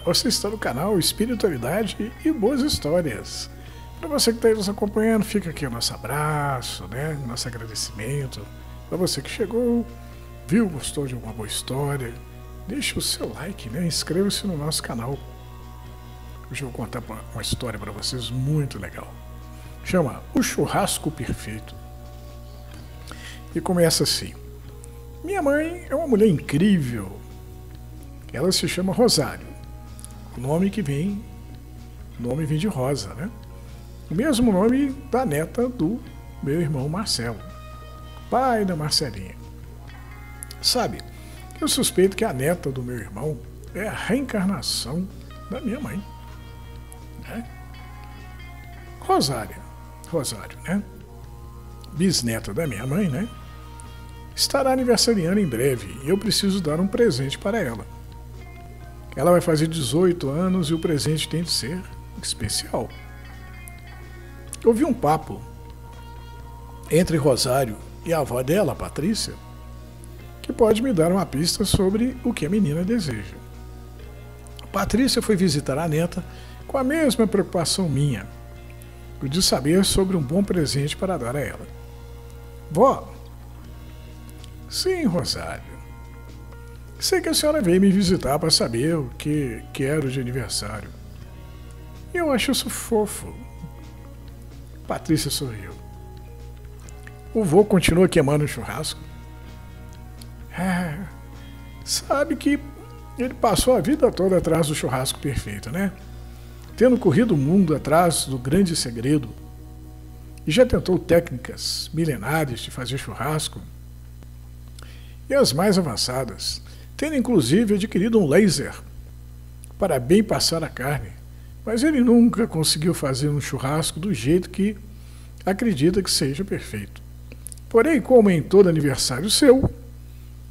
você está no canal Espiritualidade e Boas Histórias. Para você que está aí nos acompanhando, fica aqui o nosso abraço, né? Nosso agradecimento. Para você que chegou, viu, gostou de uma boa história, deixa o seu like, né? Inscreva-se no nosso canal. Hoje eu vou contar uma história para vocês muito legal. Chama O Churrasco Perfeito. E começa assim. Minha mãe é uma mulher incrível. Ela se chama Rosário. O nome vem de Rosa, né? O mesmo nome da neta do meu irmão Marcelo, pai da Marcelinha. Sabe, eu suspeito que a neta do meu irmão é a reencarnação da minha mãe, né? Rosário, né? Bisneta da minha mãe, né? Estará aniversariando em breve e eu preciso dar um presente para ela. Ela vai fazer 18 anos e o presente tem de ser especial. Eu vi um papo entre Rosário e a avó dela, a Patrícia, que pode me dar uma pista sobre o que a menina deseja. A Patrícia foi visitar a neta com a mesma preocupação minha, o de saber sobre um bom presente para dar a ela. Vó, sim, Rosário. Sei que a senhora veio me visitar para saber o que quero de aniversário. Eu acho isso fofo. Patrícia sorriu. O vô continua queimando o churrasco. Sabe que ele passou a vida toda atrás do churrasco perfeito, né? Tendo corrido o mundo atrás do grande segredo. E já tentou técnicas milenares de fazer churrasco. E as mais avançadas, tendo inclusive adquirido um laser para bem passar a carne, mas ele nunca conseguiu fazer um churrasco do jeito que acredita que seja perfeito. Porém, como em todo aniversário seu,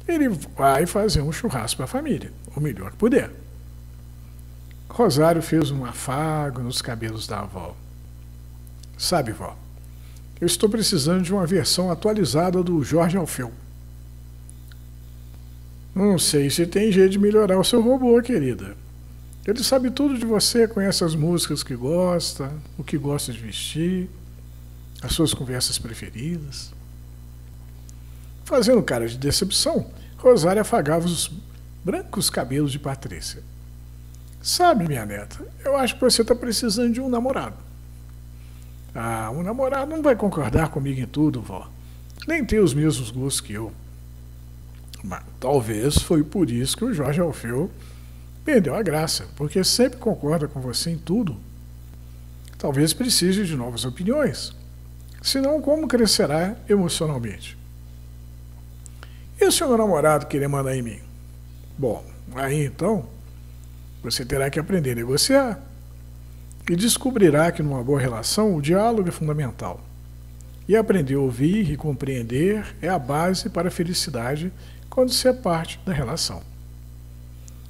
ele vai fazer um churrasco para a família, o melhor que puder. Rosário fez um afago nos cabelos da avó. Sabe, vó, eu estou precisando de uma versão atualizada do Jorge Alfeu. Não sei se tem jeito de melhorar o seu robô, querida. Ele sabe tudo de você, conhece as músicas que gosta, o que gosta de vestir, as suas conversas preferidas. Fazendo cara de decepção, Rosário afagava os brancos cabelos de Patrícia. Sabe, minha neta, eu acho que você está precisando de um namorado. Um namorado não vai concordar comigo em tudo, vó. Nem tem os mesmos gostos que eu. Mas talvez foi por isso que o Jorge Alfeu perdeu a graça, porque sempre concorda com você em tudo. Talvez precise de novas opiniões. Senão, como crescerá emocionalmente? E se o meu namorado querer mandar em mim? Bom, aí então, você terá que aprender a negociar. E descobrirá que numa boa relação o diálogo é fundamental. E aprender a ouvir e compreender é a base para a felicidade quando você é parte da relação.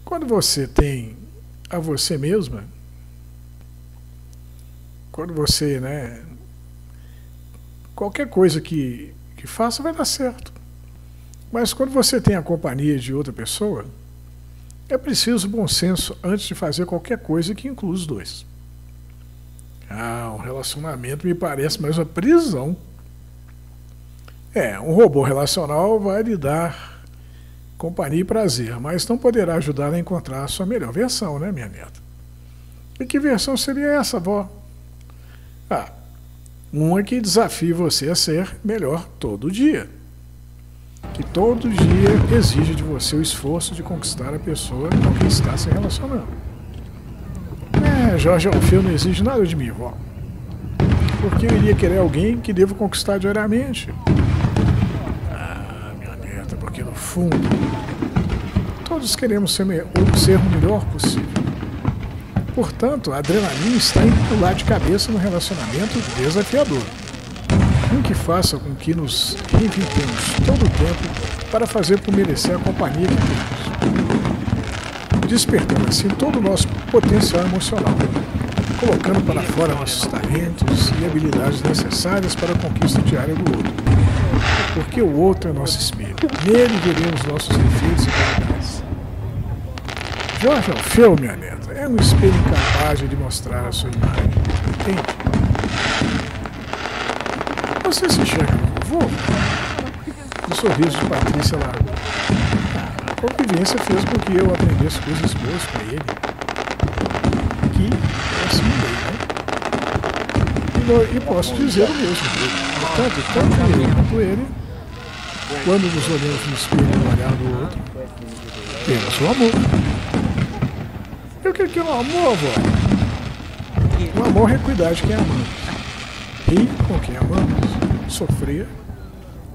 Quando você tem a você mesma, quando você, qualquer coisa que faça vai dar certo. Mas quando você tem a companhia de outra pessoa, é preciso bom senso antes de fazer qualquer coisa que inclua os dois. Um relacionamento me parece mais uma prisão. Um robô relacional vai lhe dar companhia e prazer, mas não poderá ajudar a encontrar a sua melhor versão, né, minha neta? E que versão seria essa, vó? Uma que desafie você a ser melhor todo dia. Que todo dia exige de você o esforço de conquistar a pessoa com quem está se relacionando. Jorge Alfeu não exige nada de mim, vó. Porque eu iria querer alguém que devo conquistar diariamente. Minha neta, porque no fundo, todos queremos ser o melhor possível. Portanto, a adrenalina está em pular de cabeça no relacionamento desafiador. Um que faça com que nos reinventemos todo o tempo para fazer por merecer a companhia que temos. Despertando assim todo o nosso potencial emocional, colocando para fora nossos talentos e habilidades necessárias para a conquista diária do outro. Porque o outro é nosso espelho. Nele veremos nossos defeitos e qualidades. Jorge Alfeu, minha neta, é um espelho incapaz de mostrar a sua imagem. Entende? Você se enxerga no vovô? O sorriso de Patrícia largou. A convivência fez com que eu aprendesse coisas boas para ele. Que eu assimilei, né? E posso dizer o mesmo dele. Portanto, tanto eu quanto ele, quando nos olhamos no espelho no olhar do outro, temos o amor. E o que é o amor, avó? O amor é cuidar de quem amamos. Rir com quem amamos. Sofrer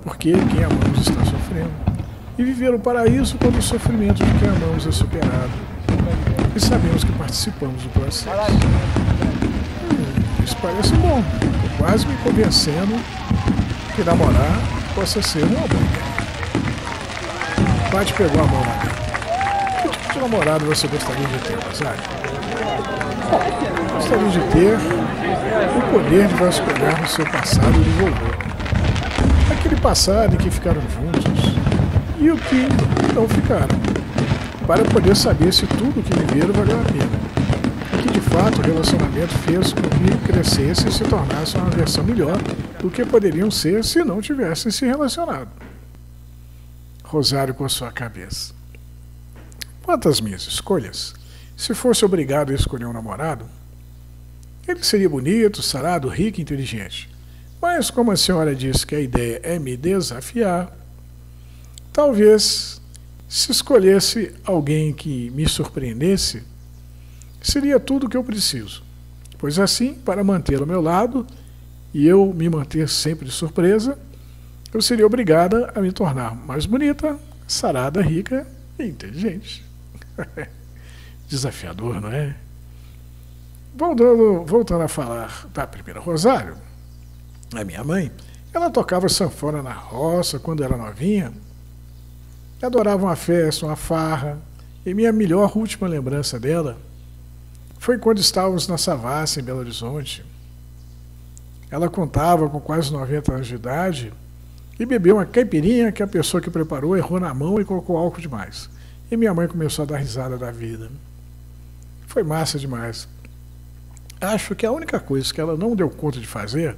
porque quem amamos está sofrendo. E viver o paraíso quando o sofrimento de quem amamos é superado. E sabemos que participamos do processo. Isso parece bom. Estou quase me convencendo que namorar possa ser uma boa ideia. Pode pegar a mão na minha. Que tipo de namorado você gostaria de ter, Rosário? Bom, gostaria de ter o poder de vasculhar no seu passado e devolver. Aquele passado em que ficaram juntos e o que não ficaram, para poder saber se tudo o que viveram valeu a pena. E que de fato o relacionamento fez com que crescesse e se tornasse uma versão melhor do que poderiam ser se não tivessem se relacionado. Rosário coçou a cabeça. Quanto às minhas escolhas, se fosse obrigado a escolher um namorado, ele seria bonito, sarado, rico e inteligente. Mas como a senhora disse que a ideia é me desafiar, talvez, se escolhesse alguém que me surpreendesse, seria tudo o que eu preciso. Pois assim, para mantê-lo ao meu lado e eu me manter sempre de surpresa, eu seria obrigada a me tornar mais bonita, sarada, rica e inteligente. Desafiador, não é? Voltando a falar da primeira Rosário, a minha mãe, ela tocava sanfona na roça quando era novinha. Adorava uma festa, uma farra. E minha melhor última lembrança dela foi quando estávamos na Savassi, em Belo Horizonte. Ela contava com quase 90 anos de idade e bebeu uma caipirinha que a pessoa que preparou errou na mão e colocou álcool demais. E minha mãe começou a dar risada da vida. Foi massa demais. Acho que a única coisa que ela não deu conta de fazer,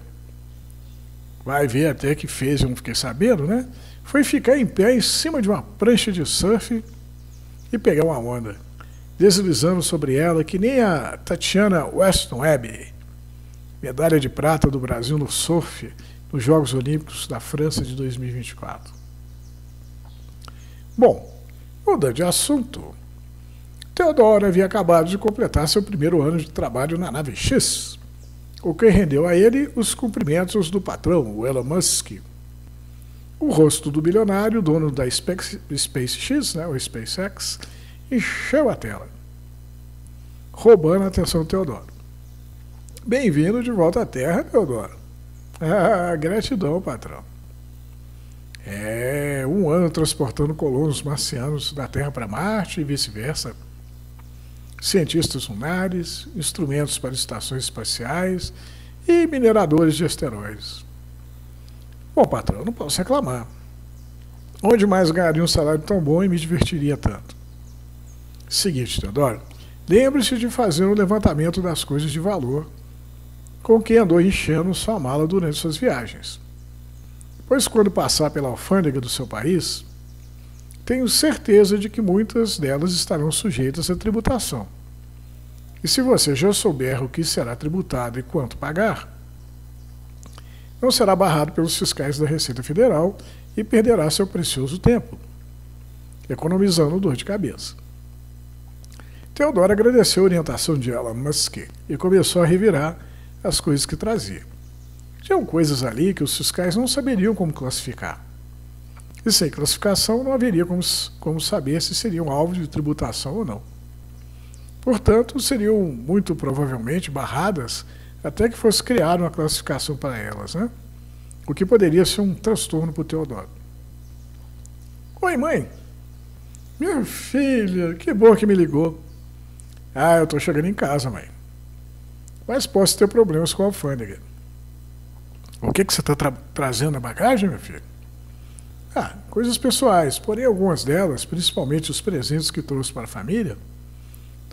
vai ver até que fez, eu não fiquei sabendo, né? Foi ficar em pé em cima de uma prancha de surf e pegar uma onda, deslizando sobre ela que nem a Tatiana Weston Webb, medalha de prata do Brasil no surf nos Jogos Olímpicos da França de 2024. Bom, mudando de assunto, Teodoro havia acabado de completar seu primeiro ano de trabalho na nave X, o que rendeu a ele os cumprimentos do patrão, o Elon Musk. O rosto do bilionário, dono da SpaceX, né, o SpaceX, encheu a tela, roubando a atenção do Teodoro. Bem-vindo de volta à Terra, Teodoro. Ah, gratidão, patrão. É, 1 ano transportando colonos marcianos da Terra para Marte e vice-versa. Cientistas lunares, instrumentos para estações espaciais e mineradores de asteroides. Bom, patrão, não posso reclamar. Onde mais ganharia um salário tão bom e me divertiria tanto? Seguinte, Teodoro, lembre-se de fazer um levantamento das coisas de valor com quem andou enchendo sua mala durante suas viagens. Pois quando passar pela alfândega do seu país, tenho certeza de que muitas delas estarão sujeitas à tributação. E se você já souber o que será tributado e quanto pagar, não será barrado pelos fiscais da Receita Federal e perderá seu precioso tempo, economizando dor de cabeça. Teodoro agradeceu a orientação de Elon Musk e começou a revirar as coisas que trazia. Tinham coisas ali que os fiscais não saberiam como classificar. E sem classificação não haveria como saber se seriam alvo de tributação ou não. Portanto, seriam muito provavelmente barradas até que fosse criada uma classificação para elas, né? O que poderia ser um transtorno para o Teodoro. Oi, mãe. Minha filha, que bom que me ligou. Ah, eu estou chegando em casa, mãe. Mas posso ter problemas com a alfândega. O que você está trazendo na bagagem, meu filho? Ah, coisas pessoais, porém algumas delas, principalmente os presentes que trouxe para a família,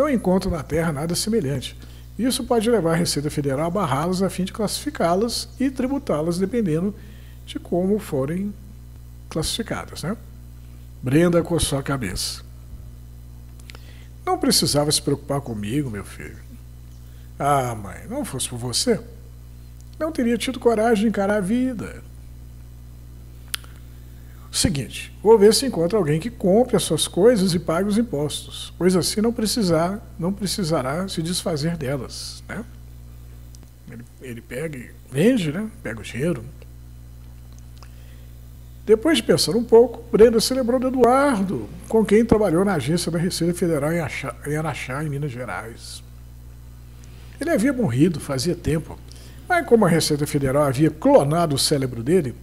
não encontram na Terra nada semelhante. Isso pode levar a Receita Federal a barrá-las a fim de classificá-las e tributá-las dependendo de como forem classificadas, né? Brenda coçou a cabeça. Não precisava se preocupar comigo, meu filho. Ah, mãe, não fosse por você, não teria tido coragem de encarar a vida. Seguinte, vou ver se encontra alguém que compre as suas coisas e pague os impostos, pois assim não precisará se desfazer delas, né? Ele pega e vende, né? Pega o dinheiro. Depois de pensar um pouco, Brenda se lembrou de Eduardo, com quem trabalhou na agência da Receita Federal em Araxá, em Minas Gerais. Ele havia morrido fazia tempo, mas como a Receita Federal havia clonado o cérebro dele,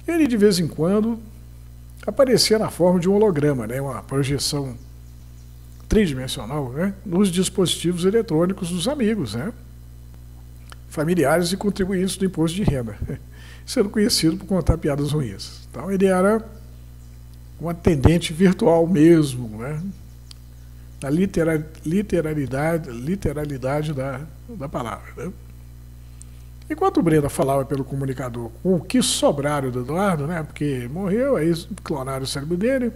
ele de vez em quando aparecia na forma de um holograma, né, uma projeção tridimensional, né, nos dispositivos eletrônicos dos amigos, né, familiares e contribuintes do imposto de renda, sendo conhecido por contar piadas ruins. Então ele era um atendente virtual mesmo, né, na literalidade da palavra, né. Enquanto Brenda falava pelo comunicador com o que sobraram do Eduardo, né, porque morreu, aí clonaram o cérebro dele,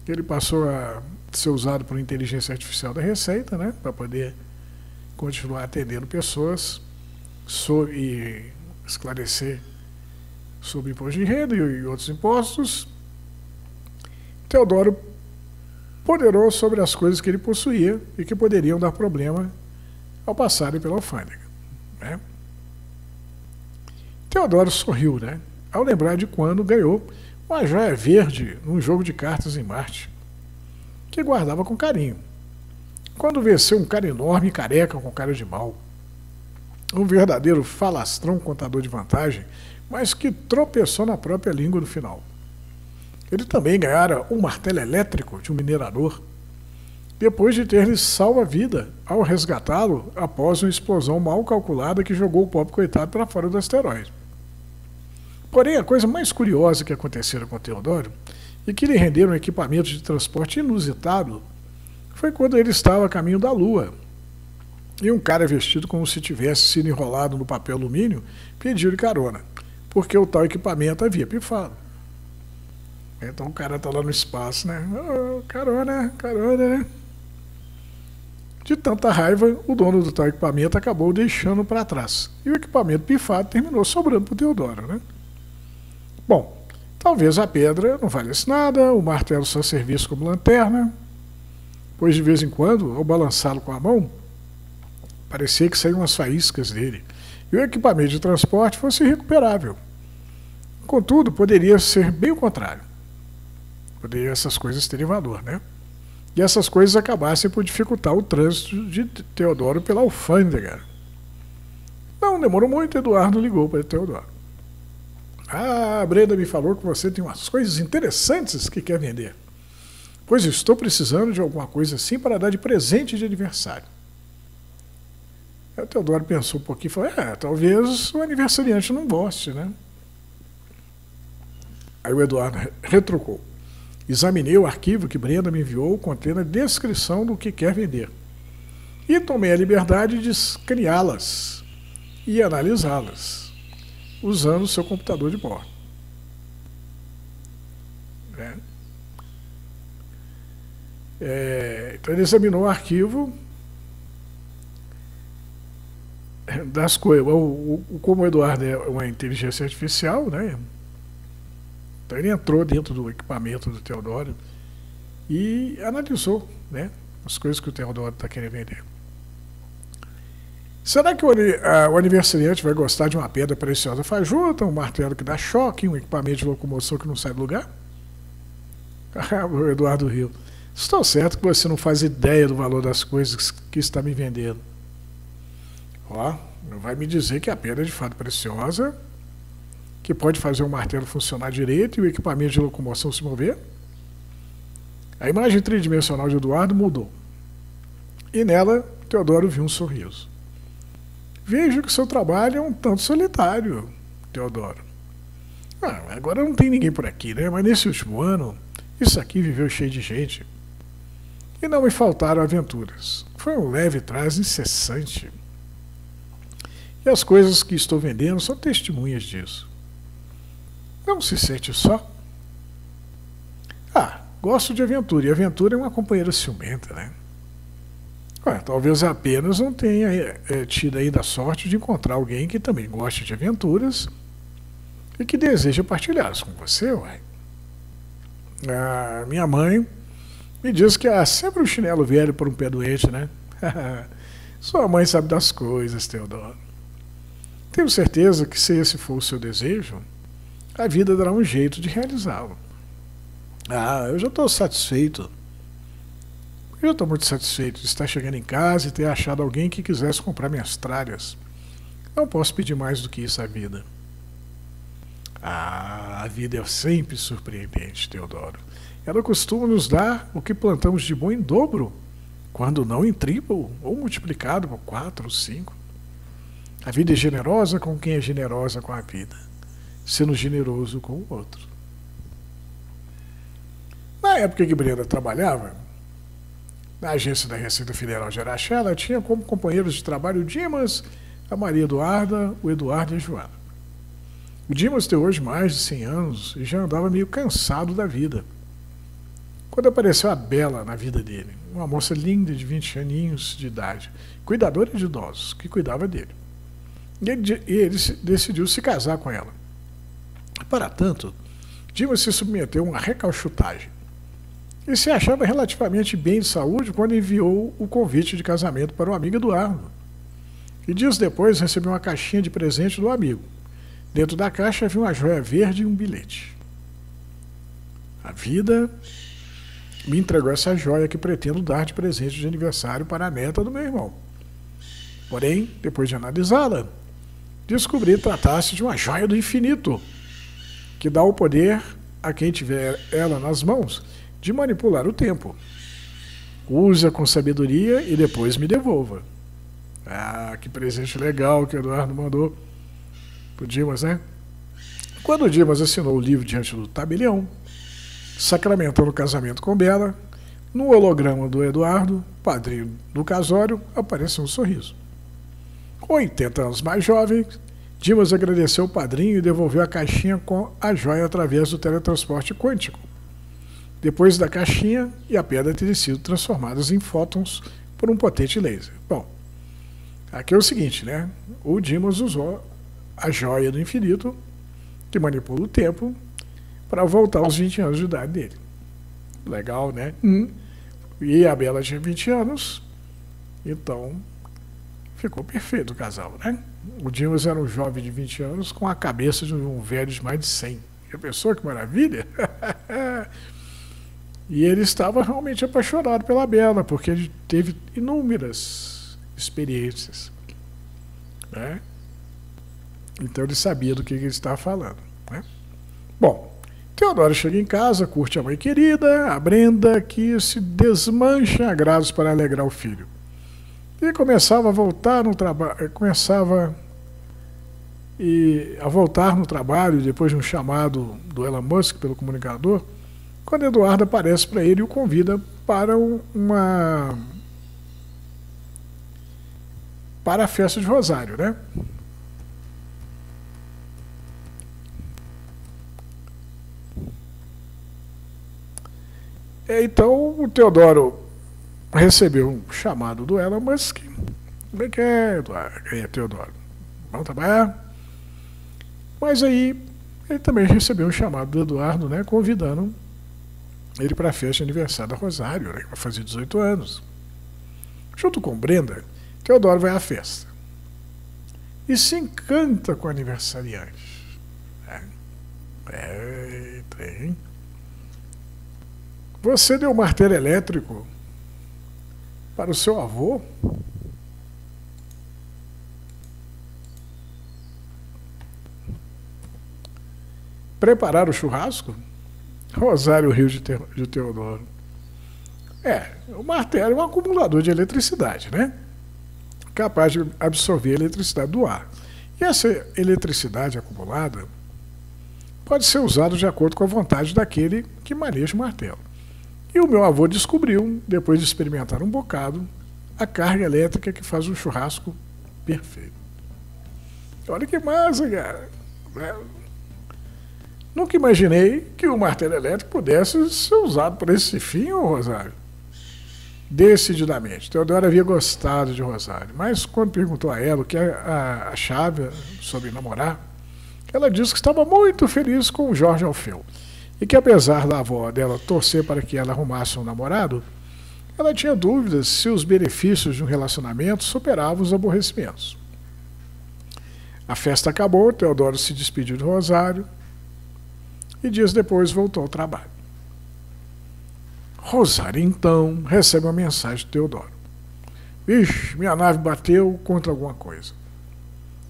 ele passou a ser usado por inteligência artificial da Receita, né, para poder continuar atendendo pessoas e esclarecer sobre imposto de renda e outros impostos. Teodoro ponderou sobre as coisas que ele possuía e que poderiam dar problema ao passarem pela alfândega, né. Teodoro sorriu, né, ao lembrar de quando ganhou uma joia verde num jogo de cartas em Marte, que guardava com carinho. Quando venceu um cara enorme e careca com cara de mal, um verdadeiro falastrão contador de vantagem, mas que tropeçou na própria língua no final. Ele também ganhara um martelo elétrico de um minerador, depois de ter-lhe salvo a vida ao resgatá-lo após uma explosão mal calculada que jogou o pobre coitado para fora do asteroide. Porém, a coisa mais curiosa que acontecera com Teodoro e que lhe renderam um equipamento de transporte inusitado foi quando ele estava a caminho da Lua e um cara vestido como se tivesse sido enrolado no papel alumínio pediu-lhe carona, porque o tal equipamento havia pifado. Então o cara está lá no espaço, né? Oh, carona, né? De tanta raiva, o dono do tal equipamento acabou deixando para trás. E o equipamento pifado terminou sobrando para o Teodoro, né? Bom, talvez a pedra não valesse nada, o martelo só servisse como lanterna, pois de vez em quando, ao balançá-lo com a mão, parecia que saíam umas faíscas dele, e o equipamento de transporte fosse irrecuperável. Contudo, poderia ser bem o contrário. Poderia essas coisas terem valor, né? E essas coisas acabassem por dificultar o trânsito de Teodoro pela alfândega. Não demorou muito, Eduardo ligou para Teodoro. Ah, a Brenda me falou que você tem umas coisas interessantes que quer vender. Pois estou precisando de alguma coisa assim para dar de presente de aniversário. Aí o Teodoro pensou um pouquinho e falou, talvez o aniversariante não goste, né? Aí o Eduardo retrucou. Examinei o arquivo que Brenda me enviou contendo a descrição do que quer vender. E tomei a liberdade de escaneá-las e analisá-las, usando o seu computador de bordo. Então ele examinou o arquivo das coisas. Como o Eduardo é uma inteligência artificial, né? Então ele entrou dentro do equipamento do Teodoro e analisou, né, as coisas que o Teodoro está querendo vender. Será que o aniversariante vai gostar de uma pedra preciosa fajuta, um martelo que dá choque, um equipamento de locomoção que não sai do lugar? O Eduardo riu. Estou certo que você não faz ideia do valor das coisas que está me vendendo. Ó, não vai me dizer que a pedra é de fato preciosa, que pode fazer o martelo funcionar direito e o equipamento de locomoção se mover? A imagem tridimensional de Eduardo mudou. E nela, Teodoro viu um sorriso. Vejo que seu trabalho é um tanto solitário, Teodoro. Agora não tem ninguém por aqui, né? Mas nesse último ano, isso aqui viveu cheio de gente. E não me faltaram aventuras. Foi um leve trás incessante. E as coisas que estou vendendo são testemunhas disso. Não se sente só? Ah, gosto de aventura, e aventura é uma companheira ciumenta, né? Ué, talvez apenas não tenha tido ainda a sorte de encontrar alguém que também goste de aventuras e que deseja partilhá-las com você, ué. Ah, minha mãe me diz que há sempre um chinelo velho por um pé doente, né? Sua mãe sabe das coisas, Teodoro. Tenho certeza que, se esse for o seu desejo, a vida dará um jeito de realizá-lo. Ah, eu já estou satisfeito. Eu estou muito satisfeito de estar chegando em casa e ter achado alguém que quisesse comprar minhas tralhas. Não posso pedir mais do que isso à vida. Ah, a vida é sempre surpreendente, Teodoro. Ela costuma nos dar o que plantamos de bom em dobro, quando não em triplo ou multiplicado por 4 ou 5. A vida é generosa com quem é generosa com a vida, sendo generoso com o outro. Na época que Brenda trabalhava na agência da Receita Federal de Araxá, ela tinha como companheiros de trabalho o Dimas, a Maria Eduarda, o Eduardo e a Joana. O Dimas tem hoje mais de 100 anos e já andava meio cansado da vida. Quando apareceu a Bela na vida dele, uma moça linda de 20 aninhos de idade, cuidadora de idosos, que cuidava dele. E ele decidiu se casar com ela. Para tanto, Dimas se submeteu a uma recalchutagem e se achava relativamente bem de saúde quando enviou o convite de casamento para o amigo Eduardo. E dias depois recebeu uma caixinha de presente do amigo. Dentro da caixa havia uma joia verde e um bilhete. A vida me entregou essa joia que pretendo dar de presente de aniversário para a neta do meu irmão. Porém, depois de analisá-la, descobri que tratasse de uma joia do infinito, que dá o poder a quem tiver ela nas mãos de manipular o tempo. Use-a com sabedoria e depois me devolva. Ah, que presente legal que o Eduardo mandou pro Dimas, né? Quando o Dimas assinou o livro diante do tabelião, sacramentando o casamento com Bela, no holograma do Eduardo, padrinho do casório, apareceu um sorriso. 80 anos mais jovem, Dimas agradeceu o padrinho e devolveu a caixinha com a joia através do teletransporte quântico. Depois da caixinha e a pedra terem sido transformadas em fótons por um potente laser. Bom, aqui é o seguinte, né? O Dimas usou a joia do infinito, que manipula o tempo, para voltar aos 20 anos de idade dele. Legal, né? E a Bela tinha 20 anos, então ficou perfeito o casal, né? O Dimas era um jovem de 20 anos com a cabeça de um velho de mais de 100. Já pensou que maravilha? E ele estava realmente apaixonado pela Bela, porque ele teve inúmeras experiências, né? Então ele sabia do que ele estava falando, né? Bom, Teodoro chega em casa, curte a mãe querida, a Brenda, que se desmancha em agrados para alegrar o filho. E começava a voltar no trabalho, a voltar no trabalho depois de um chamado do Elon Musk pelo comunicador, quando Eduardo aparece para ele e o convida para a festa de Rosário, né? Então o Teodoro recebeu um chamado do Elon Musk. Como é que é, Eduardo? Teodoro? Vamos trabalhar? Mas aí ele também recebeu um chamado do Eduardo, né, convidando ele para a festa de aniversário da Rosário, né, que vai fazer 18 anos. Junto com Brenda, Teodoro vai à festa e se encanta com o aniversariante. Tem. Você deu um martelo elétrico para o seu avô? Preparar o churrasco? Rosário Rio de Teodoro. O martelo é um acumulador de eletricidade, né? Capaz de absorver a eletricidade do ar. E essa eletricidade acumulada pode ser usada de acordo com a vontade daquele que maneja o martelo. E o meu avô descobriu, depois de experimentar um bocado, a carga elétrica que faz um churrasco perfeito. Olha que massa, cara. Nunca imaginei que o martelo elétrico pudesse ser usado para esse fim, ô Rosário. Decididamente. Teodoro havia gostado de Rosário, mas quando perguntou a ela o que achava sobre namorar, ela disse que estava muito feliz com o Jorge Alfeu e que, apesar da avó dela torcer para que ela arrumasse um namorado, ela tinha dúvidas se os benefícios de um relacionamento superavam os aborrecimentos. A festa acabou, Teodoro se despediu de Rosário e dias depois voltou ao trabalho. Rosário, então, recebe uma mensagem de Teodoro. Ixi, minha nave bateu contra alguma coisa.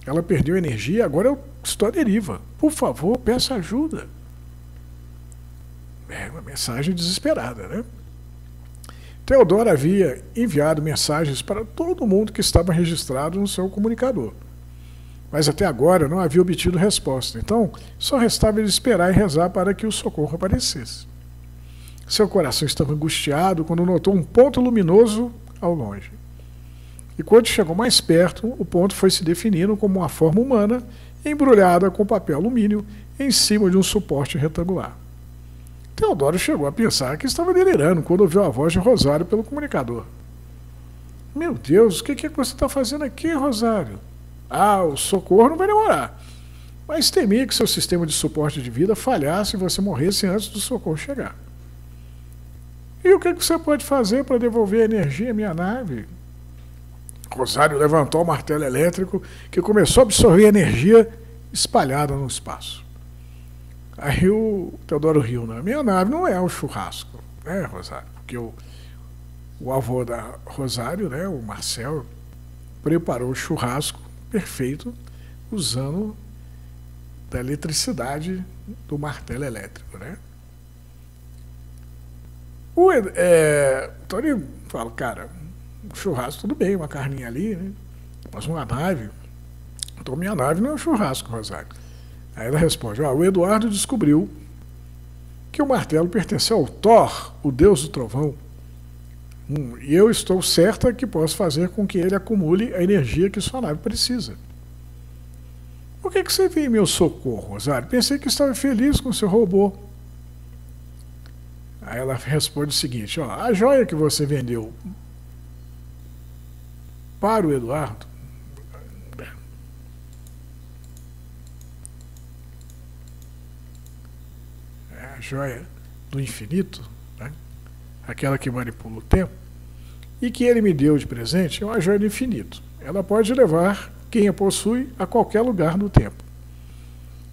Ela perdeu energia e agora eu estou à deriva. Por favor, peça ajuda. É uma mensagem desesperada, né? Teodoro havia enviado mensagens para todo mundo que estava registrado no seu comunicador. Mas até agora não havia obtido resposta. Então, só restava ele esperar e rezar para que o socorro aparecesse. Seu coração estava angustiado quando notou um ponto luminoso ao longe. E quando chegou mais perto, o ponto foi se definindo como uma forma humana embrulhada com papel alumínio em cima de um suporte retangular. Teodoro chegou a pensar que estava delirando quando ouviu a voz de Rosário pelo comunicador. Meu Deus, o que você está fazendo aqui, Rosário? Ah, o socorro não vai demorar. Mas temia que seu sistema de suporte de vida falhasse e você morresse antes do socorro chegar. E o que você pode fazer para devolver a energia à minha nave? Rosário levantou o martelo elétrico que começou a absorver a energia espalhada no espaço. Aí o Teodoro riu, né? Minha nave não é um churrasco, né, Rosário? Porque o avô da Rosário, né, o Marcel, preparou o churrasco perfeito usando da eletricidade do martelo elétrico, né? Então ele fala, cara, um churrasco tudo bem, uma carninha ali, né? Mas uma nave, então minha nave não é um churrasco, Rosário. Aí ela responde, o Eduardo descobriu que o martelo pertenceu ao Thor, o deus do trovão, e eu estou certa que posso fazer com que ele acumule a energia que sua nave precisa. Por que você veio em meu socorro, Rosário? Pensei que estava feliz com seu robô. Aí ela responde o seguinte, a joia que você vendeu para o Eduardo, a joia do infinito, né? Aquela que manipula o tempo, e que ele me deu de presente é uma joia do infinito. Ela pode levar quem a possui a qualquer lugar do tempo.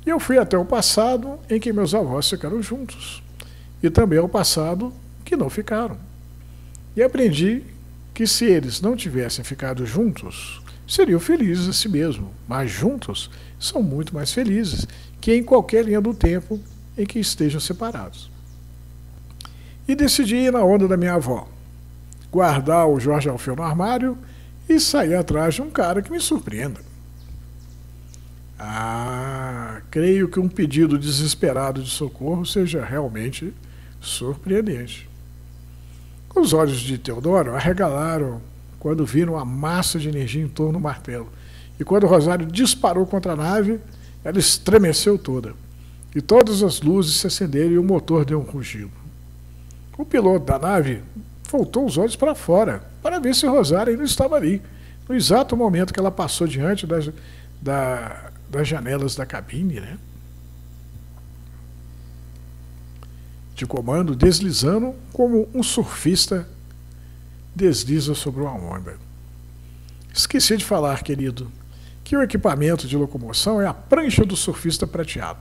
E eu fui até o passado em que meus avós ficaram juntos. E também ao passado que não ficaram. E aprendi que se eles não tivessem ficado juntos, seriam felizes a si mesmo, mas juntos são muito mais felizes que em qualquer linha do tempo em que estejam separados. E decidi ir na onda da minha avó, guardar o Jorge Alfeu no armário e sair atrás de um cara que me surpreenda. Creio que um pedido desesperado de socorro seja realmente surpreendente. Os olhos de Teodoro arregalaram quando viram a massa de energia em torno do martelo. E quando Rosário disparou contra a nave, ela estremeceu toda. E todas as luzes se acenderam e o motor deu um rugido. O piloto da nave voltou os olhos para fora, para ver se Rosário ainda estava ali, no exato momento que ela passou diante das janelas da cabine, né? De comando, deslizando como um surfista desliza sobre uma onda. Esqueci de falar, querido, que o equipamento de locomoção é a prancha do surfista prateado.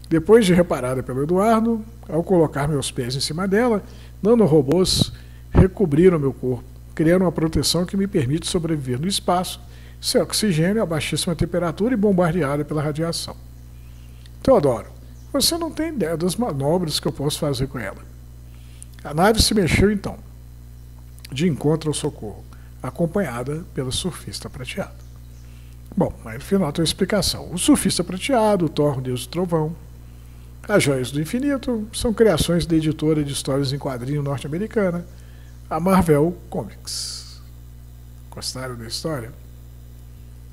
Depois de reparada pelo Eduardo, ao colocar meus pés em cima dela, nanorobôs recobriram meu corpo, criando uma proteção que me permite sobreviver no espaço, sem oxigênio a baixíssima temperatura e bombardeada pela radiação. Teodoro, você não tem ideia das manobras que eu posso fazer com ela. A nave se mexeu então, de encontro ao socorro, acompanhada pelo surfista prateado. Bom, mas no final tem uma explicação. O surfista prateado, o Thor, o deus do trovão, As Joias do Infinito são criações da editora de histórias em quadrinho norte-americana, a Marvel Comics. Gostaram da história?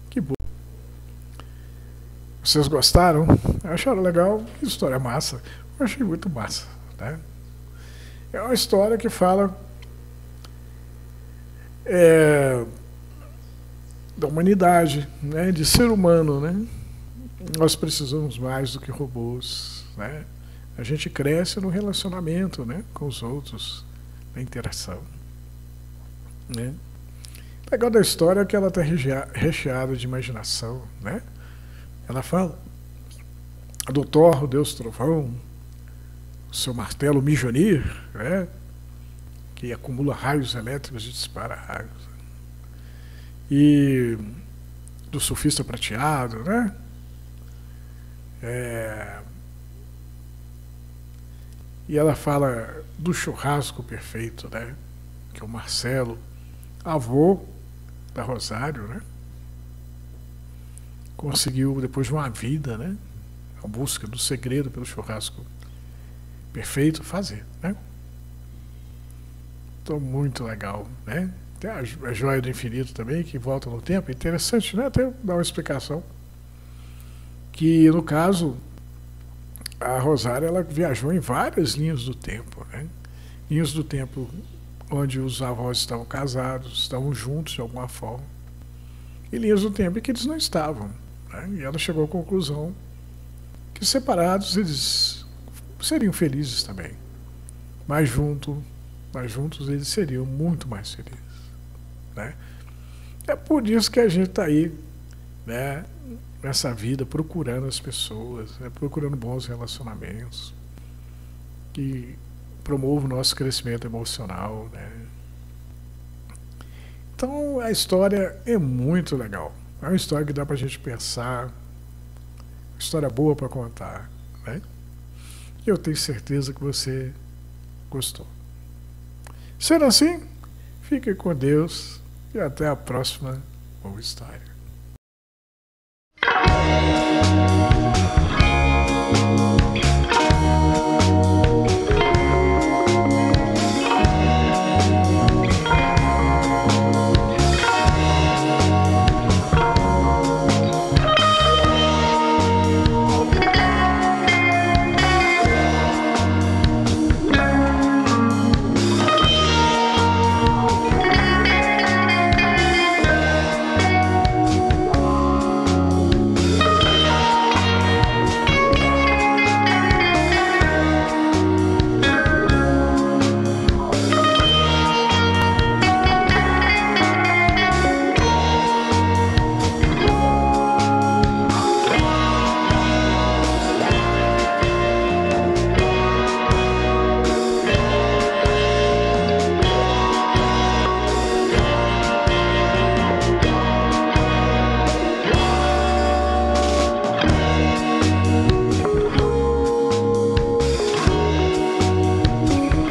Que bom. Vocês gostaram? Acharam legal? Que história massa. Eu achei muito massa, né? É uma história que fala da humanidade, né? De ser humano, né? Nós precisamos mais do que robôs, né? A gente cresce no relacionamento, né? Com os outros, na interação, né? O legal da história é que ela está recheada de imaginação, né? Ela fala do Thor, o Deus Trovão, o seu martelo Mjolnir, né? Que acumula raios elétricos e dispara raios. E do surfista prateado, né? E ela fala do churrasco perfeito, né? Que é o Marcelo, avô da Rosário, né? Conseguiu, depois de uma vida, né? A busca do segredo pelo churrasco perfeito, fazer, né? Então, muito legal, né? Tem a Joia do Infinito também, que volta no tempo. É interessante, né? Até dar uma explicação. Que, no caso, a Rosário, ela viajou em várias linhas do tempo, né? Linhas do tempo onde os avós estavam casados, estavam juntos de alguma forma. E linhas do tempo em que eles não estavam, né? E ela chegou à conclusão que separados eles seriam felizes também. Mas juntos eles seriam muito mais felizes, né? É por isso que a gente está aí, né, nessa vida, procurando as pessoas, né, procurando bons relacionamentos que promovam o nosso crescimento emocional, né? Então a história é muito legal. É uma história que dá para a gente pensar, uma história boa para contar, né? E eu tenho certeza que você gostou. Sendo assim, fique com Deus e até a próxima boa história.